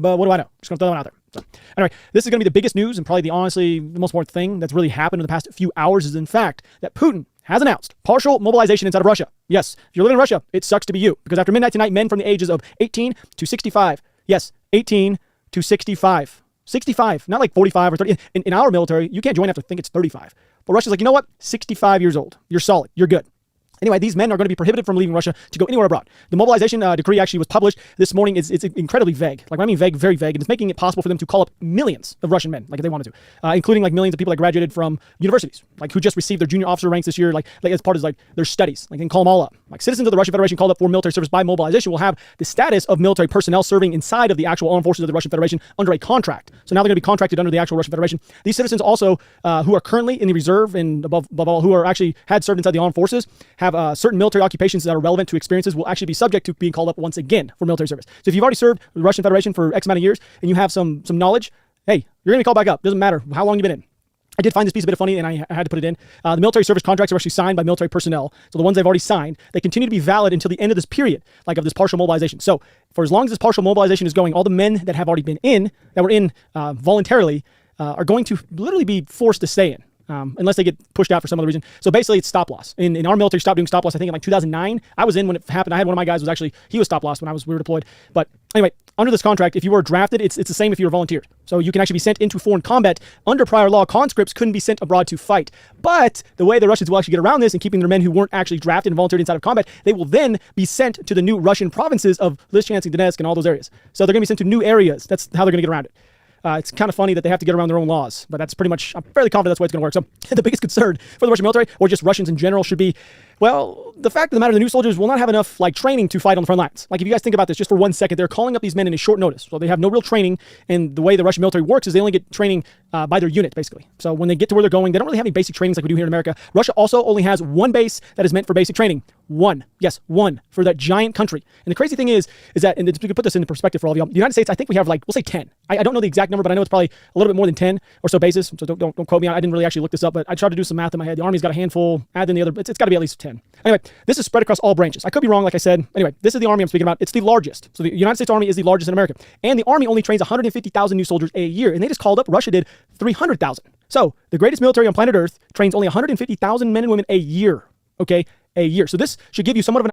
But what do I know? Just gonna throw that one out there. So anyway, this is gonna be the biggest news and probably the most important thing that's really happened in the past few hours is in fact that Putin has announced partial mobilization inside of Russia. Yes, if you're living in Russia, it sucks to be you, because after midnight tonight, men from the ages of 18 to 65, yes, 18 to 65, 65, not like 45 or 30. In our military, you can't join after I think it's 35. But Russia's like, you know what? 65 years old. You're solid. You're good. Anyway, these men are going to be prohibited from leaving Russia to go anywhere abroad. The mobilization decree actually was published this morning. It's incredibly vague. Like, when I mean vague, very vague. And it's making it possible for them to call up millions of Russian men, like if they wanted to, including like millions of people that graduated from universities, like who just received their junior officer ranks this year, like as part of like their studies. Like, they can call them all up. Like, citizens of the Russian Federation called up for military service by mobilization will have the status of military personnel serving inside of the actual armed forces of the Russian Federation under a contract. So now they're going to be contracted under the actual Russian Federation. These citizens also, who are currently in the reserve and above all, who are actually had served inside the armed forces, have certain military occupations that are relevant to experiences will actually be subject to being called up once again for military service. So if you've already served the Russian Federation for X amount of years and you have some knowledge, hey, you're going to be called back up. Doesn't matter how long you've been in. I did find this piece a bit funny, and I had to put it in. The military service contracts are actually signed by military personnel. So the ones they've already signed, they continue to be valid until the end of this period, like of this partial mobilization. So for as long as this partial mobilization is going, all the men that have already been in, that were in voluntarily, are going to literally be forced to stay in. Unless they get pushed out for some other reason. So basically, it's stop loss. In our military, stopped doing stop loss, I think, in like 2009. I was in when it happened. I had one of my guys he was stop loss when we were deployed. But anyway, under this contract, if you were drafted, it's the same if you were volunteered. So you can actually be sent into foreign combat. Under prior law, conscripts couldn't be sent abroad to fight. But the way the Russians will actually get around this and keeping their men who weren't actually drafted and volunteered inside of combat, they will then be sent to the new Russian provinces of Lysychansk and Donetsk and all those areas. So they're going to be sent to new areas. That's how they're going to get around it. It's kind of funny that they have to get around their own laws, but that's pretty much, I'm fairly confident that's the way it's going to work. So the biggest concern for the Russian military, or just Russians in general, should be, well, the fact of the matter, the new soldiers will not have enough training to fight on the front lines. Like, if you guys think about this just for 1 second, they're calling up these men in a short notice. So they have no real training, and the way the Russian military works is they only get training by their unit, basically. So when they get to where they're going, they don't really have any basic trainings like we do here in America. Russia also only has one base that is meant for basic training. One. Yes, one. For that giant country. And the crazy thing is that, and we can put this into perspective for all of y'all, the United States, I think we have we'll say 10. I don't know the exact number, but I know it's probably a little bit more than 10 or so bases. So don't quote me. I didn't really actually look this up, but I tried to do some math in my head. The Army's got a handful, add in the other, it's got to be at least 10. Anyway, this is spread across all branches. I could be wrong, like I said. Anyway, this is the Army I'm speaking about. It's the largest. So the United States Army is the largest in America. And the Army only trains 150,000 new soldiers a year. And they just called up, Russia did 300,000. So the greatest military on planet Earth trains only 150,000 men and women a year. Okay? A year. So this should give you somewhat of an